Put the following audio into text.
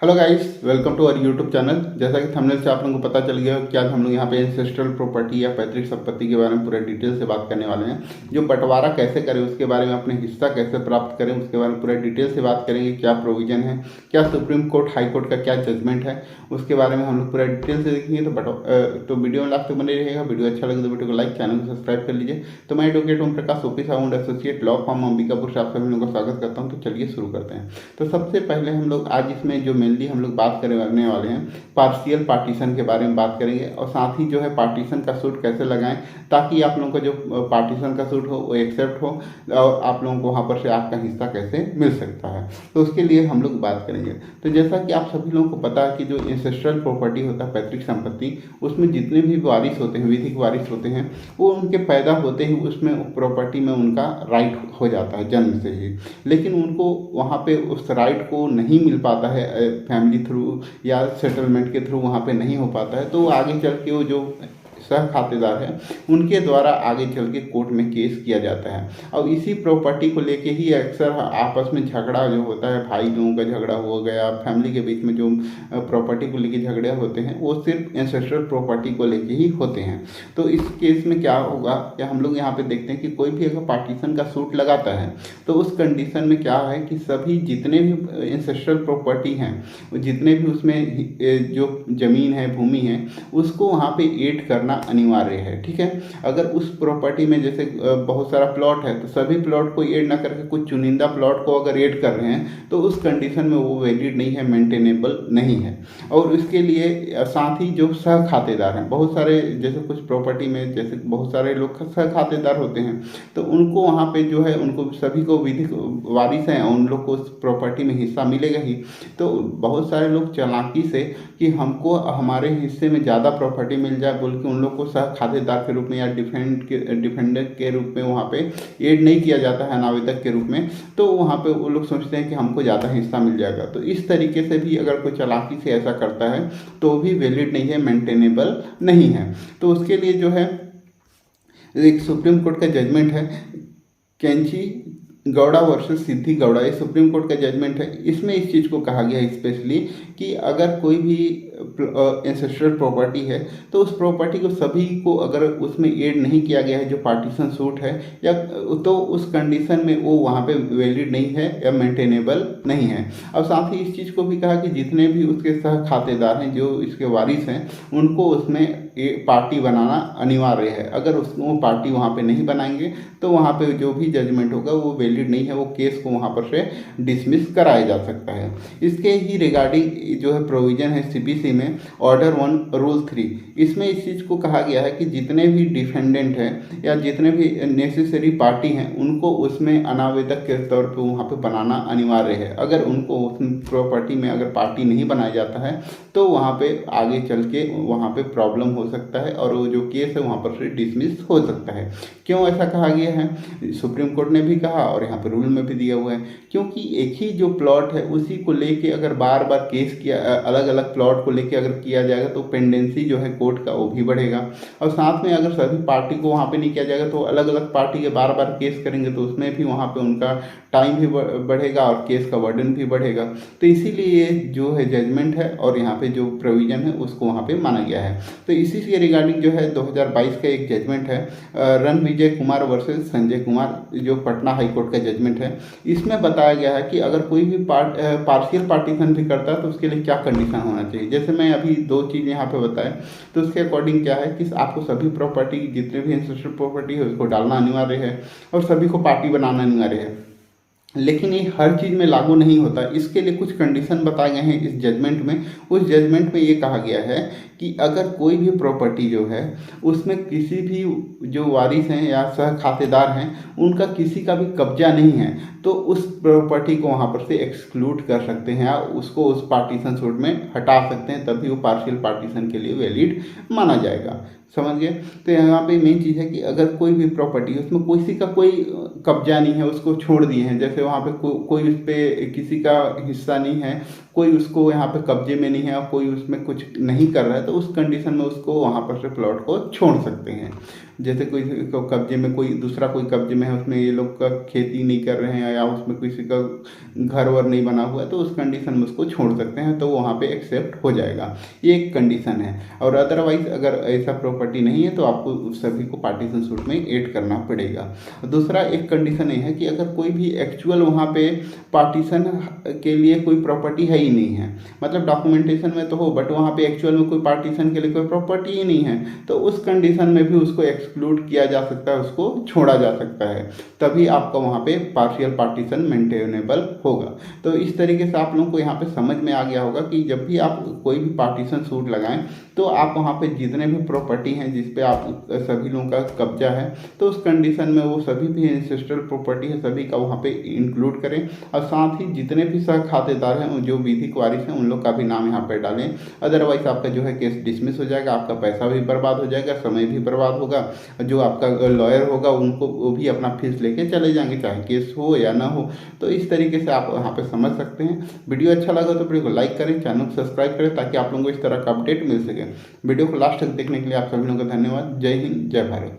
Hello guys, welcome to our YouTube channel. जैसा कि thumbnail से आप लोगों को पता चल गया कि आज हम लोग यहाँ पे एंसेस्ट्रल प्रॉपर्टी या पैतृक संपत्ति के बारे में पूरे डिटेल से बात करने वाले हैं। जो बंटवारा कैसे करें उसके बारे में, अपने हिस्सा कैसे प्राप्त करें उसके बारे में पूरा डिटेल से बात करेंगे। क्या प्रोविजन है, क्या सुप्रीम कोर्ट हाई कोर्ट का क्या जजमेंट है, उसके बारे में हम लोग पूरा डिटेल से देखेंगे। तो वीडियो में लास्ट तक बने रहेगा। वीडियो अच्छा लगे तो वीडियो को लाइक, चैनल को सब्सक्राइब कर लीजिए। तो मैं advocate Om Prakash OP sound associate law firm Ambikapur से आप सभी लोगों का स्वागत करता हूँ। तो चलिए शुरू करते हैं। तो सबसे पहले हम लोग आज इसमें जो मेनली हम लोग बात करने वाले हैं, पार्शियल पार्टीशन के बारे में बात करेंगे और साथ ही जो है पार्टीशन का सूट कैसे लगाएं ताकि आप लोगों को जो पार्टीशन का सूट हो वो एक्सेप्ट हो और आप लोगों को वहाँ पर से आपका हिस्सा कैसे मिल सकता है। तो उसके लिए हम लोग बात करेंगे। तो जैसा कि आप सभी लोगों को पता है कि जो इंसेस्ट्रल प्रॉपर्टी होता है, पैतृक संपत्ति, उसमें जितने भी वारिस होते हैं, विधिक वारिस होते हैं, वो उनके पैदा होते ही उसमें प्रॉपर्टी में उनका राइट हो जाता है जन्म से ही। लेकिन उनको वहाँ पे उस राइट को नहीं मिल पाता है फैमिली थ्रू या सेटलमेंट के थ्रू वहाँ पे नहीं हो पाता है। तो आगे चल के वो जो सह खातेदार है उनके द्वारा आगे चल के कोर्ट में केस किया जाता है। और इसी प्रॉपर्टी को लेके ही अक्सर आपस में झगड़ा जो होता है, भाई लोगों का झगड़ा हो गया, फैमिली के बीच में जो प्रॉपर्टी को लेके झगड़े होते हैं वो सिर्फ एंसेस्ट्रल प्रॉपर्टी को लेके ही होते हैं। तो इस केस में क्या होगा कि हम लोग यहाँ पे देखते हैं कि कोई भी अगर पार्टीशन का सूट लगाता है तो उस कंडीशन में क्या है कि सभी जितने भी एंसेस्ट्रल प्रॉपर्टी हैं, जितने भी उसमें जो ज़मीन है, भूमि है, उसको वहाँ पे ऐड करना अनिवार्य है। ठीक है, अगर उस प्रॉपर्टी में जैसे बहुत सारा प्लॉट है तो सभी प्लॉट को ऐड ना करके कुछ चुनिंदा प्लॉट को अगर ऐड कर रहे हैं तो उस कंडीशन में वो वैलिड नहीं है, मेंटेनेबल नहीं है। और इसके लिए साथ ही जो सह खातेदार हैं, बहुत सारे जैसे कुछ प्रॉपर्टी में जैसे बहुत सारे लोग सह खातेदार होते हैं तो उनको वहाँ पे जो है उनको सभी को विधिक वारिस हैं, उन लोग को उस प्रॉपर्टी में हिस्सा मिलेगा ही। तो बहुत सारे लोग चालाकी से कि हमको हमारे हिस्से में ज़्यादा प्रॉपर्टी मिल जाए बोल के उन लोग को सह खातेदार के रूप में या डिफेंडेंट के रूप में वहाँ पे ऐड नहीं किया जाता है, अनावेदक के रूप में। तो वहाँ पे वो लोग सोचते हैं कि हमको ज़्यादा हिस्सा मिल जाएगा। तो इस तरीके से भी अगर कोई चालाकी से ऐसा करता है तो भी वैलिड नहीं है, मेंटेनेबल नहीं है। तो उसके लिए जो है एक सुप्रीम कोर्ट का जजमेंट है, कैंची गौड़ा वर्सेस सिद्धि गौड़ा, ये सुप्रीम कोर्ट का जजमेंट है। इसमें इस चीज़ को कहा गया है स्पेशली कि अगर कोई भी एंसेस्ट्रल प्रॉपर्टी है तो उस प्रॉपर्टी को सभी को अगर उसमें ऐड नहीं किया गया है जो पार्टीशन सूट है, या तो उस कंडीशन में वो वहाँ पे वैलिड नहीं है या मेंटेनेबल नहीं है। और साथ ही इस चीज़ को भी कहा कि जितने भी उसके सह खातेदार हैं, जो इसके वारिस हैं, उनको उसमें पार्टी बनाना अनिवार्य है। अगर उसको पार्टी वहाँ पे नहीं बनाएंगे तो वहाँ पे जो भी जजमेंट होगा वो वैलिड नहीं है, वो केस को वहाँ पर से डिसमिस कराया जा सकता है। इसके ही रिगार्डिंग जो है प्रोविजन है सीपीसी में ऑर्डर 1 रूल 3, इसमें इस चीज़ को कहा गया है कि जितने भी डिफेंडेंट हैं या जितने भी नेसेसरी पार्टी हैं उनको उसमें अनावेदक के तौर पे वहाँ पे बनाना अनिवार्य है। अगर उनको उस प्रॉपर्टी में अगर पार्टी नहीं बनाया जाता है तो वहाँ पे आगे चल के वहाँ पे प्रॉब्लम हो सकता है और वो जो केस है वहाँ पर से डिसमिस हो सकता है। क्यों ऐसा कहा गया है? सुप्रीम कोर्ट ने भी कहा और यहाँ पे रूल में भी दिया हुआ है, क्योंकि एक ही जो प्लॉट है उसी को लेके अगर बार बार केस किया, अलग अलग प्लॉट को लेके अगर किया जाएगा तो पेंडेंसी जो है कोर्ट का वो भी बढ़ेगा। और साथ में अगर सभी पार्टी को वहाँ पे नहीं किया जाएगा तो अलग अलग पार्टी के बार बार केस करेंगे तो उसमें भी वहाँ पे उनका टाइम भी बढ़ेगा और केस का वर्डन भी बढ़ेगा। तो इसीलिए जो है जजमेंट है और यहाँ पे जो प्रोविजन है उसको वहाँ पे माना गया है। तो इसी के रिगार्डिंग जो है 2022 का एक जजमेंट है, रणविजय कुमार वर्सेस संजय कुमार, जो पटना हाई कोर्ट का जजमेंट है। इसमें बताया गया है कि अगर कोई भी पार्शियल पार्टीशन भी करता है तो उसके लिए क्या कंडीशन होना चाहिए। जैसे मैं अभी 2 चीज़ यहाँ पे बताएं तो उसके अकॉर्डिंग क्या है कि आपको सभी प्रॉपर्टी, जितने भी एंसेस्ट्रल प्रॉपर्टी है उसको डालना अनिवार्य है और सभी को पार्टी बनाना अनिवार्य है। लेकिन ये हर चीज़ में लागू नहीं होता, इसके लिए कुछ कंडीशन बताए गए हैं इस जजमेंट में। उस जजमेंट में ये कहा गया है कि अगर कोई भी प्रॉपर्टी जो है उसमें किसी भी जो वारिस हैं या सह खातेदार हैं उनका किसी का भी कब्जा नहीं है तो उस प्रॉपर्टी को वहाँ पर से एक्सक्लूड कर सकते हैं या उसको उस पार्टीशन सूट में हटा सकते हैं, तभी वो पार्शियल पार्टीशन के लिए वैलिड माना जाएगा। समझ गए? तो यहाँ पे मेन चीज़ है कि अगर कोई भी प्रॉपर्टी है उसमें किसी का कोई कब्जा नहीं है, उसको छोड़ दिए हैं, जैसे वहाँ पे कोई उस पर किसी का हिस्सा नहीं है, कोई उसको यहाँ पे कब्जे में नहीं है और कोई उसमें कुछ नहीं कर रहा है, तो उस कंडीशन में उसको वहाँ पर से प्लॉट को छोड़ सकते हैं। जैसे कोई को कब्जे में, कोई दूसरा कोई कब्जे में है, उसमें ये लोग का खेती नहीं कर रहे हैं या उसमें किसी का घर वर नहीं बना हुआ है, तो उस कंडीशन में उसको छोड़ सकते हैं, तो वहाँ पे एक्सेप्ट हो जाएगा। ये एक कंडीशन है। और अदरवाइज अगर ऐसा प्रॉपर्टी नहीं है तो आपको सभी को पार्टीशन सूट में ऐड करना पड़ेगा। दूसरा एक कंडीशन ये है कि अगर कोई भी एक्चुअल वहाँ पे पार्टीशन के लिए कोई प्रॉपर्टी है ही नहीं है, मतलब डॉक्यूमेंटेशन में तो हो बट वहाँ पे एक्चुअल में कोई पार्टीशन के लिए कोई प्रॉपर्टी ही नहीं है, तो उस कंडीशन में भी उसको एक्सक्लूड किया जा सकता है, उसको छोड़ा जा सकता है, तभी आपका वहाँ पे पार्शियल पार्टीशन मेंटेनेबल होगा। तो इस तरीके से आप लोगों को यहाँ पे समझ में आ गया होगा कि जब भी आप कोई भी पार्टीशन सूट लगाएं तो आप वहाँ पे जितने भी प्रॉपर्टी हैं जिस पे आप सभी लोगों का कब्जा है, तो उस कंडीशन में वो सभी भी एंसेस्ट्रल प्रॉपर्टी है सभी का वहाँ पे इंक्लूड करें, और साथ ही जितने भी सह खातेदार हैं जो विधिक वारिस हैं उन लोग का भी नाम यहाँ पे डालें। अदरवाइज आपका जो है केस डिसमिस हो जाएगा, आपका पैसा भी बर्बाद हो जाएगा, समय भी बर्बाद होगा, जो आपका लॉयर होगा उनको वो भी अपना फीस लेके चले जाएंगे, चाहे केस हो या ना हो। तो इस तरीके से आप यहाँ पे समझ सकते हैं। वीडियो अच्छा लगा तो वीडियो को लाइक करें, चैनल को सब्सक्राइब करें ताकि आप लोगों को इस तरह का अपडेट मिल सके। वीडियो को लास्ट तक देखने के लिए आप सभी लोगों का धन्यवाद। जय हिंद, जय भारत।